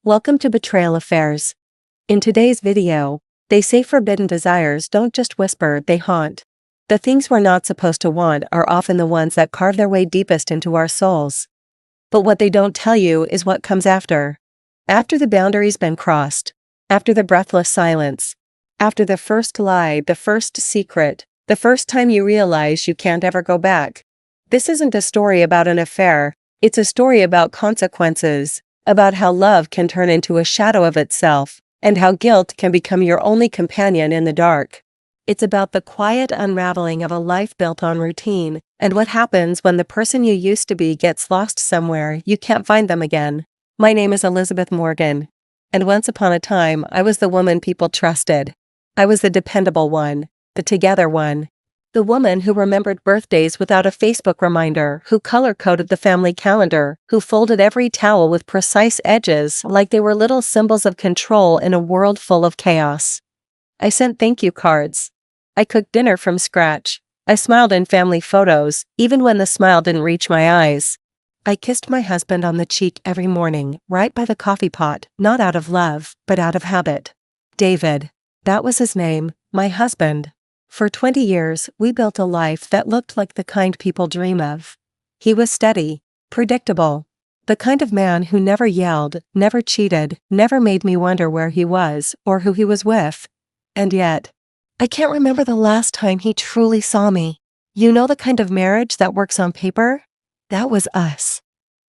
Welcome to Betrayal Affairs. In today's video, they say forbidden desires don't just whisper, they haunt. The things we're not supposed to want are often the ones that carve their way deepest into our souls. But what they don't tell you is what comes after. After the boundary's been crossed. After the breathless silence. After the first lie, the first secret, the first time you realize you can't ever go back. This isn't a story about an affair, it's a story about consequences. About how love can turn into a shadow of itself, and how guilt can become your only companion in the dark. It's about the quiet unraveling of a life built on routine, and what happens when the person you used to be gets lost somewhere you can't find them again. My name is Elizabeth Morgan. And once upon a time, I was the woman people trusted. I was the dependable one, the together one. The woman who remembered birthdays without a Facebook reminder, who color-coded the family calendar, who folded every towel with precise edges like they were little symbols of control in a world full of chaos. I sent thank you cards. I cooked dinner from scratch. I smiled in family photos, even when the smile didn't reach my eyes. I kissed my husband on the cheek every morning, right by the coffee pot, not out of love, but out of habit. David. That was his name, my husband. For 20 years, we built a life that looked like the kind people dream of. He was steady, predictable. The kind of man who never yelled, never cheated, never made me wonder where he was or who he was with. And yet, I can't remember the last time he truly saw me. You know the kind of marriage that works on paper? That was us.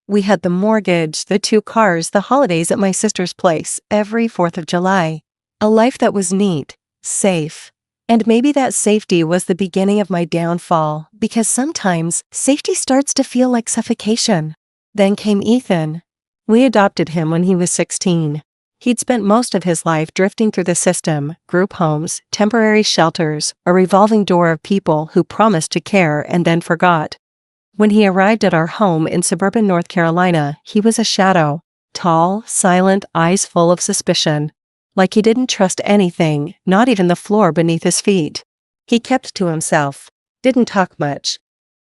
We had the mortgage, the 2 cars, the holidays at my sister's place every 4th of July. A life that was neat, safe. And maybe that safety was the beginning of my downfall, because sometimes safety starts to feel like suffocation. Then came Ethan. We adopted him when he was 16. He'd spent most of his life drifting through the system, group homes, temporary shelters, a revolving door of people who promised to care and then forgot. When he arrived at our home in suburban North Carolina, he was a shadow. Tall, silent, eyes full of suspicion. Like he didn't trust anything, not even the floor beneath his feet. He kept to himself, didn't talk much,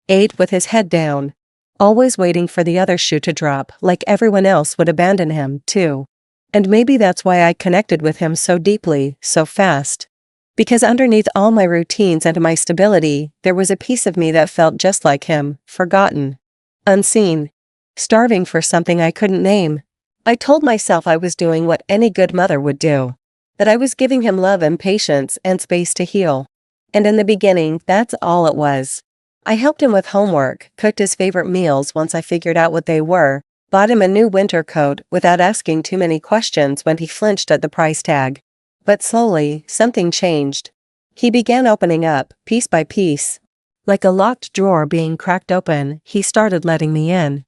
ate with his head down, always waiting for the other shoe to drop, like everyone else would abandon him, too. And maybe that's why I connected with him so deeply, so fast. Because underneath all my routines and my stability, there was a piece of me that felt just like him, forgotten, unseen, starving for something I couldn't name. I told myself I was doing what any good mother would do. That I was giving him love and patience and space to heal. And in the beginning, that's all it was. I helped him with homework, cooked his favorite meals once I figured out what they were, bought him a new winter coat without asking too many questions when he flinched at the price tag. But slowly, something changed. He began opening up, piece by piece. Like a locked drawer being cracked open, he started letting me in.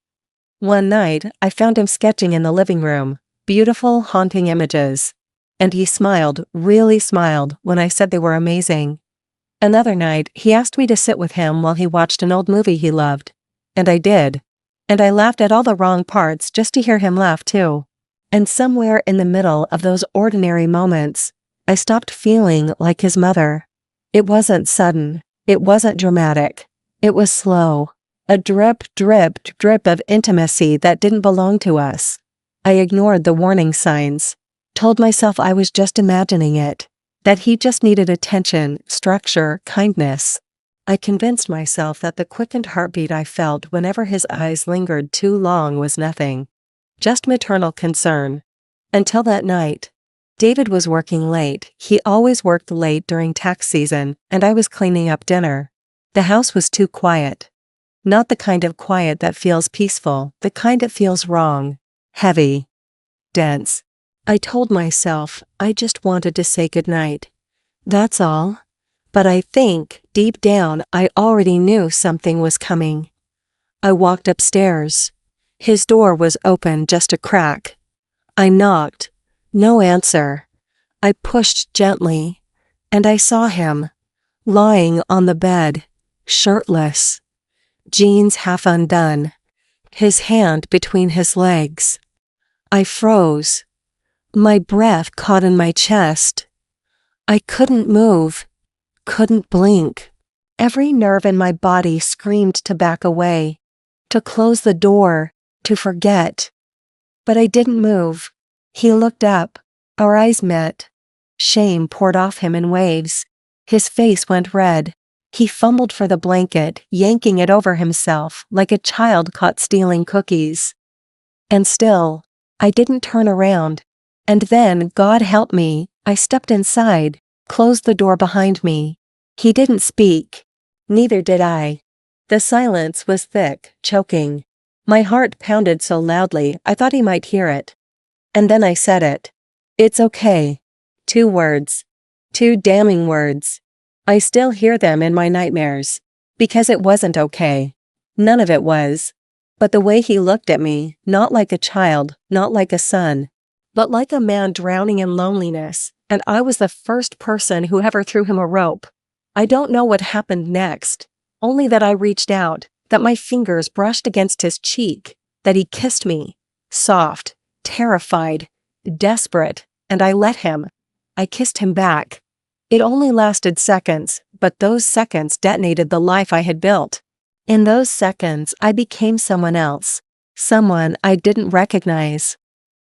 One night, I found him sketching in the living room, beautiful, haunting images. And he smiled, really smiled, when I said they were amazing. Another night, he asked me to sit with him while he watched an old movie he loved. And I did. And I laughed at all the wrong parts just to hear him laugh too. And somewhere in the middle of those ordinary moments, I stopped feeling like his mother. It wasn't sudden. It wasn't dramatic. It was slow. A drip, drip, drip of intimacy that didn't belong to us. I ignored the warning signs. Told myself I was just imagining it. That he just needed attention, structure, kindness. I convinced myself that the quickened heartbeat I felt whenever his eyes lingered too long was nothing. Just maternal concern. Until that night. David was working late. He always worked late during tax season, and I was cleaning up dinner. The house was too quiet. Not the kind of quiet that feels peaceful, the kind that feels wrong, heavy, dense. I told myself I just wanted to say goodnight. That's all. But I think, deep down, I already knew something was coming. I walked upstairs. His door was open just a crack. I knocked. No answer. I pushed gently. And I saw him. Lying on the bed, shirtless. Jeans half undone. His hand between his legs. I froze. My breath caught in my chest. I couldn't move. Couldn't blink. Every nerve in my body screamed to back away. To close the door. To forget. But I didn't move. He looked up. Our eyes met. Shame poured off him in waves. His face went red. He fumbled for the blanket, yanking it over himself like a child caught stealing cookies. And still, I didn't turn around. And then, God help me, I stepped inside, closed the door behind me. He didn't speak. Neither did I. The silence was thick, choking. My heart pounded so loudly I thought he might hear it. And then I said it. It's okay. 2 words. 2 damning words. I still hear them in my nightmares. Because it wasn't okay. None of it was. But the way he looked at me, not like a child, not like a son, but like a man drowning in loneliness, and I was the first person who ever threw him a rope. I don't know what happened next, only that I reached out, that my fingers brushed against his cheek, that he kissed me, soft, terrified, desperate, and I let him. I kissed him back. It only lasted seconds, but those seconds detonated the life I had built. In those seconds, I became someone else, someone I didn't recognize,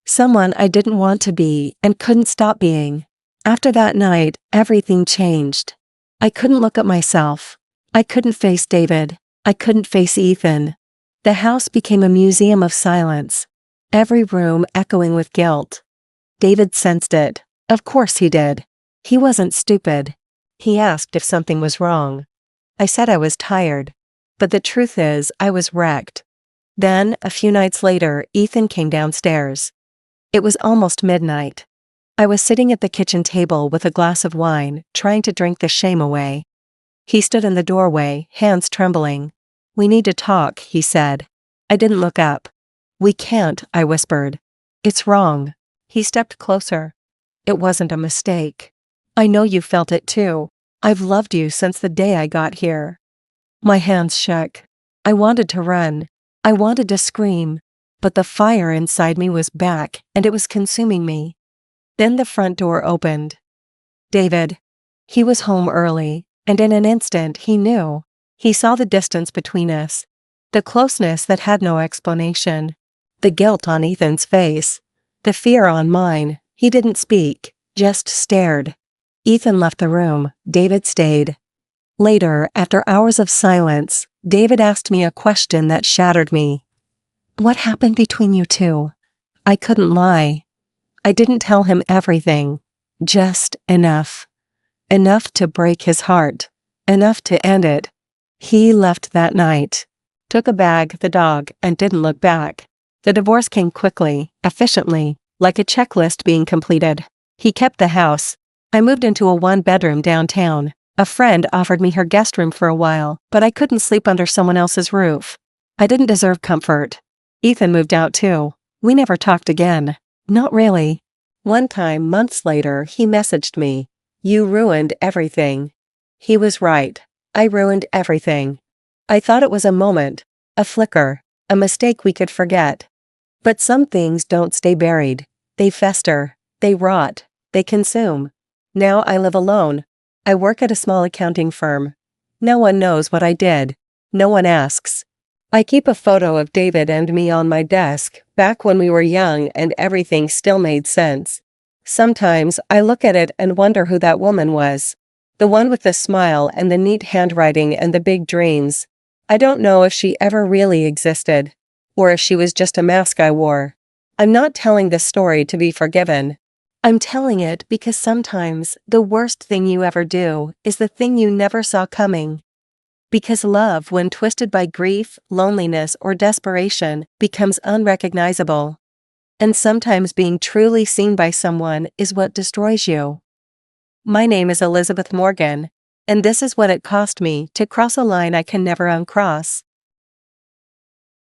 someone I didn't want to be and couldn't stop being. After that night, everything changed. I couldn't look at myself. I couldn't face David. I couldn't face Ethan. The house became a museum of silence, every room echoing with guilt. David sensed it. Of course he did. He wasn't stupid. He asked if something was wrong. I said I was tired. But the truth is, I was wrecked. Then, a few nights later, Ethan came downstairs. It was almost midnight. I was sitting at the kitchen table with a glass of wine, trying to drink the shame away. He stood in the doorway, hands trembling. "We need to talk," he said. I didn't look up. "We can't," I whispered. "It's wrong." He stepped closer. "It wasn't a mistake. I know you felt it too. I've loved you since the day I got here." My hands shook. I wanted to run. I wanted to scream. But the fire inside me was back, and it was consuming me. Then the front door opened. David. He was home early, and in an instant he knew. He saw the distance between us. The closeness that had no explanation. The guilt on Ethan's face. The fear on mine. He didn't speak, just stared. Ethan left the room. David stayed. Later, after hours of silence, David asked me a question that shattered me. "What happened between you two?" I couldn't lie. I didn't tell him everything. Just enough. Enough to break his heart. Enough to end it. He left that night. Took a bag, the dog, and didn't look back. The divorce came quickly, efficiently, like a checklist being completed. He kept the house. I moved into a 1-bedroom downtown. A friend offered me her guest room for a while, but I couldn't sleep under someone else's roof. I didn't deserve comfort. Ethan moved out too. We never talked again. Not really. One time, months later, he messaged me. "You ruined everything." He was right. I ruined everything. I thought it was a moment, a flicker, a mistake we could forget. But some things don't stay buried. They fester, they rot, they consume. Now I live alone. I work at a small accounting firm. No one knows what I did. No one asks. I keep a photo of David and me on my desk, back when we were young and everything still made sense. Sometimes I look at it and wonder who that woman was. The one with the smile and the neat handwriting and the big dreams. I don't know if she ever really existed, or if she was just a mask I wore. I'm not telling this story to be forgiven. I'm telling it because sometimes the worst thing you ever do is the thing you never saw coming. Because love, when twisted by grief, loneliness, or desperation, becomes unrecognizable. And sometimes being truly seen by someone is what destroys you. My name is Elizabeth Morgan, and this is what it cost me to cross a line I can never uncross.